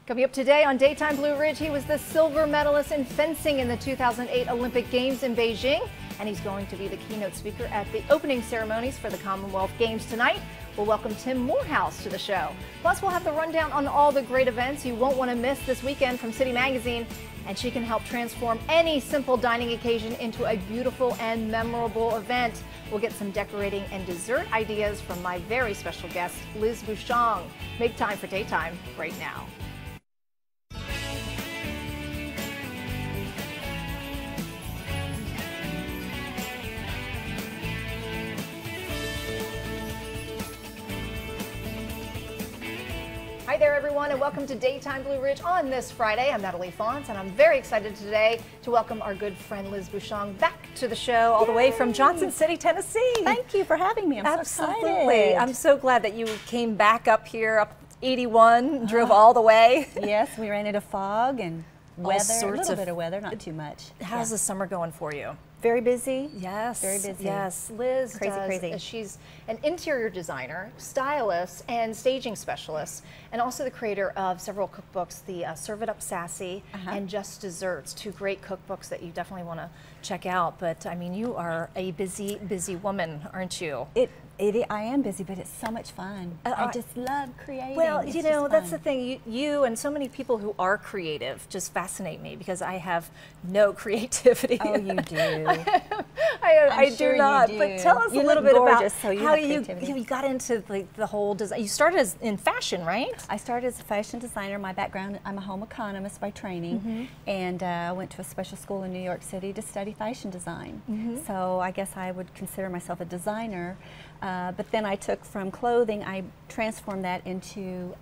Coming up today on Daytime Blue Ridge, he was the silver medalist in fencing in the 2008 Olympic Games in Beijing, and he's going to be the keynote speaker at the opening ceremonies for the Commonwealth Games tonight. We'll welcome Tim Morehouse to the show. Plus, we'll have the rundown on all the great events you won't want to miss this weekend from City Magazine, and she can help transform any simple dining occasion into a beautiful and memorable event. We'll get some decorating and dessert ideas from my very special guest, Liz Bushong. Make time for Daytime right now. Hi there, everyone, and welcome to Daytime Blue Ridge on this Friday. I'm Natalie Faunce, and I'm very excited today to welcome our good friend Liz Bushong back to the show all the way from Johnson City, Tennessee. Thank you for having me. I'm Absolutely. so excited. I'm so glad that you came back up here, up 81, drove all the way. Yes, we ran into fog and weather, a little bit of weather, not too much. How's the summer going for you? Very busy. Yes. Very busy. Yes. Liz crazy. She's an interior designer, stylist, and staging specialist, and also the creator of several cookbooks, the Serve It Up Sassy and Just Desserts, two great cookbooks that you definitely want to check out. But I mean, you are a busy, busy woman, aren't you? I am busy, but it's so much fun. I just love creating. Well, it's you know, that's the thing. You and so many people who are creative just fascinate me because I have no creativity. Oh, you do. I sure do not. You do. But tell us you a little look bit gorgeous, about so you how you got into like the whole design. You started in fashion, right? I started as a fashion designer. My background, I'm a home economist by training, and I went to a special school in New York City to study fashion design. So I guess I would consider myself a designer. But then I took from clothing, I transformed that into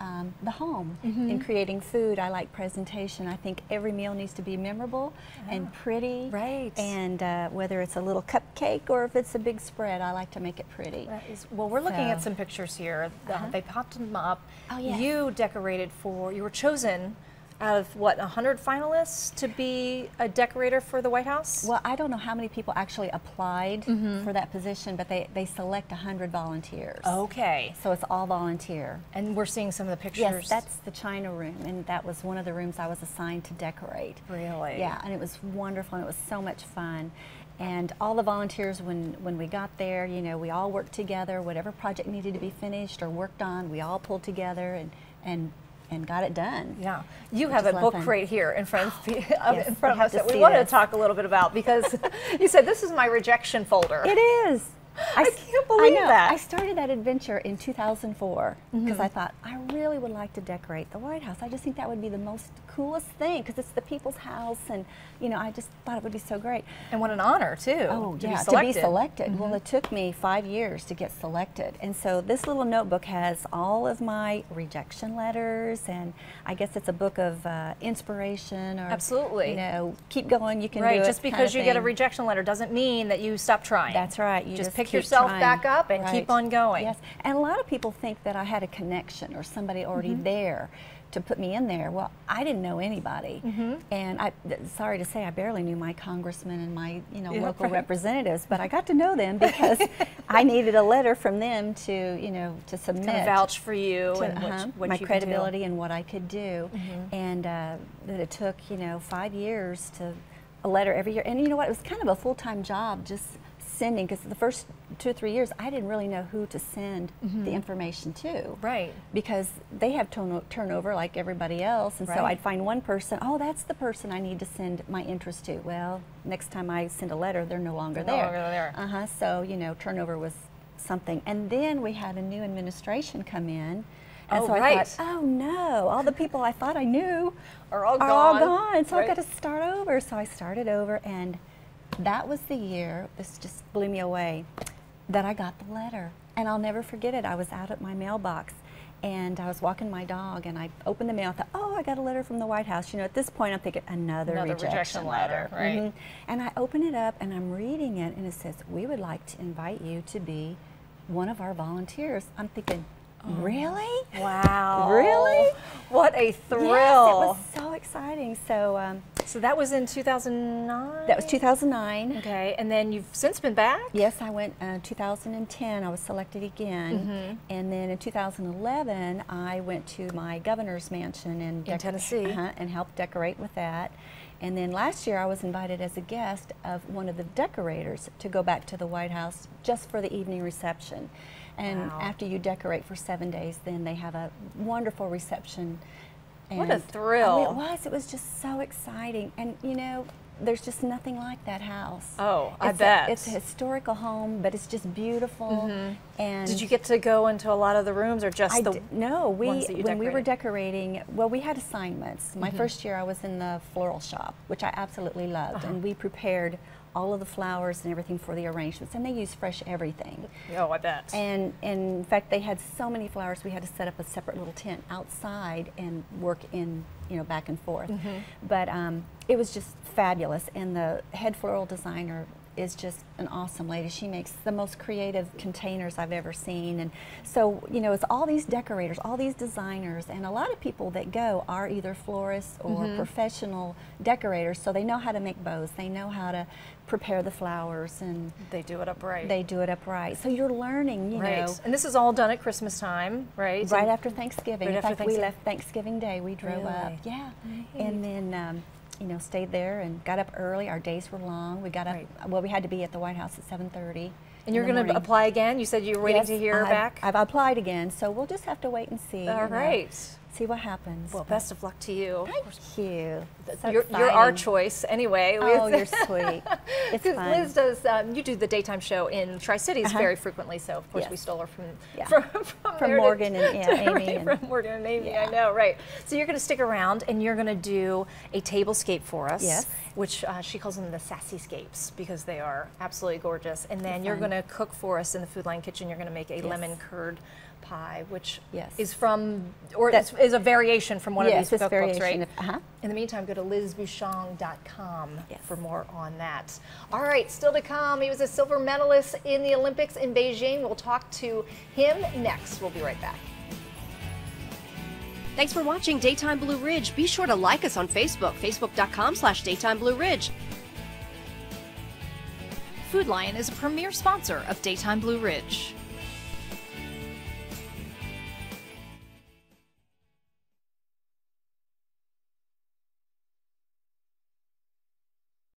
the home. In creating food, I like presentation. I think every meal needs to be memorable and pretty. Right. And whether it's a little cupcake or if it's a big spread, I like to make it pretty. Well, we're looking at some pictures here. They popped them up. Oh, yeah. You decorated you were chosen out of what, 100 finalists to be a decorator for the White House? Well, I don't know how many people actually applied for that position, but they select 100 volunteers. Okay. So it's all volunteer. And we're seeing some of the pictures. Yes, that's the China room, and that was one of the rooms I was assigned to decorate. Really? Yeah, and it was wonderful, and it was so much fun. And all the volunteers, when we got there, you know, we all worked together. Whatever project needed to be finished or worked on, we all pulled together and got it done. Yeah, you have a book right here in front of, in front of us that we wanted to talk a little bit about because you said this is my rejection folder. It is. I can't believe that. I started that adventure in 2004 because I thought I really would like to decorate the White House. I just think that would be the most coolest thing because it's the people's house, and you know, I just thought it would be so great. And what an honor too. Oh, to yeah, be selected. To be selected. Well, it took me 5 years to get selected, and so this little notebook has all of my rejection letters, and I guess it's a book of inspiration or you know, keep going, you can do it. Just because you get a rejection letter doesn't mean that you stop trying. That's right. You just pick yourself back up and keep on going. Yes, and a lot of people think that I had a connection or somebody already there to put me in there. Well, I didn't know anybody, and sorry to say, I barely knew my congressmen and my local representatives, but I got to know them because I needed a letter from them to to submit, to vouch for you and what my you credibility and what I could do, and that it took 5 years to a letter every year, and you know what, it was kind of a full-time job just sending, because the first 2 or 3 years I didn't really know who to send the information to. Right. Because they have turnover like everybody else, and so I'd find one person, oh, that's the person I need to send my interest to. Well, next time I send a letter, they're no longer there. So, turnover was something. And then we had a new administration come in. And so I thought, oh no, all the people I thought I knew are all gone. So I've got to start over. So I started over, and that was the year, this just blew me away, that I got the letter. And I'll never forget it. I was out at my mailbox, and I was walking my dog, and I opened the mail. I thought, oh, I got a letter from the White House. At this point, I'm thinking, another rejection letter. Right. And I open it up, and I'm reading it, and it says, we would like to invite you to be one of our volunteers. I'm thinking, really? Wow. Really? What a thrill. Yes, it was so exciting. So So that was in 2009? That was 2009. Okay, and then you've since been back? Yes, I went 2010. I was selected again. And then in 2011, I went to my governor's mansion in Tennessee. And helped decorate with that. And then last year, I was invited as a guest of one of the decorators to go back to the White House just for the evening reception. And after you decorate for 7 days, then they have a wonderful reception. And what a thrill. Oh, it was just so exciting. And you know, there's just nothing like that house. Oh, I bet. It's a historical home, but it's just beautiful. And did you get to go into a lot of the rooms, or just no, ones that you when we were decorated? decorating, well, we had assignments. My first year I was in the floral shop, which I absolutely loved, and we prepared all of the flowers and everything for the arrangements, and they used fresh everything. Oh, I bet. And in fact, they had so many flowers, we had to set up a separate little tent outside and work in, you know, back and forth. But it was just fabulous, and the head floral designer is just an awesome lady. She makes the most creative containers I've ever seen. And so, you know, it's all these decorators, all these designers, and a lot of people that go are either florists or professional decorators, so they know how to make bows, they know how to prepare the flowers, and they do it up right. They do it up right. So you're learning, you know. And this is all done at Christmas time, right? Right after Thanksgiving. Right In after fact, we left Thanksgiving Day. We drove up. Really? Yeah. And then, you know, stayed there and got up early. Our days were long. We got up, well, we had to be at the White House at 7:30. And you're going to apply again? You said you were waiting to hear back? I've applied again, so we'll just have to wait and see. All right. See what happens. Well, best of luck to you. Thank you. So you're our choice anyway. Oh, you're sweet. It's fun. Liz does, you do the daytime show in Tri-Cities very frequently, so of course we stole her from Morgan and Amy. From Morgan and Amy, I know, right. So you're going to stick around and you're going to do a tablescape for us. Yes. Which she calls them the sassy scapes because they are absolutely gorgeous. And then you're going to cook for us in the Food Line Kitchen. You're going to make a lemon curd pie, which is from, or is a variation from one of these cookbooks, right? In the meantime, go to lizbushong.com for more on that. All right, still to come, he was a silver medalist in the Olympics in Beijing. We'll talk to him next. We'll be right back. Thanks for watching Daytime Blue Ridge. Be sure to like us on Facebook, facebook.com/Daytime Blue Ridge. Food Lion is a premier sponsor of Daytime Blue Ridge.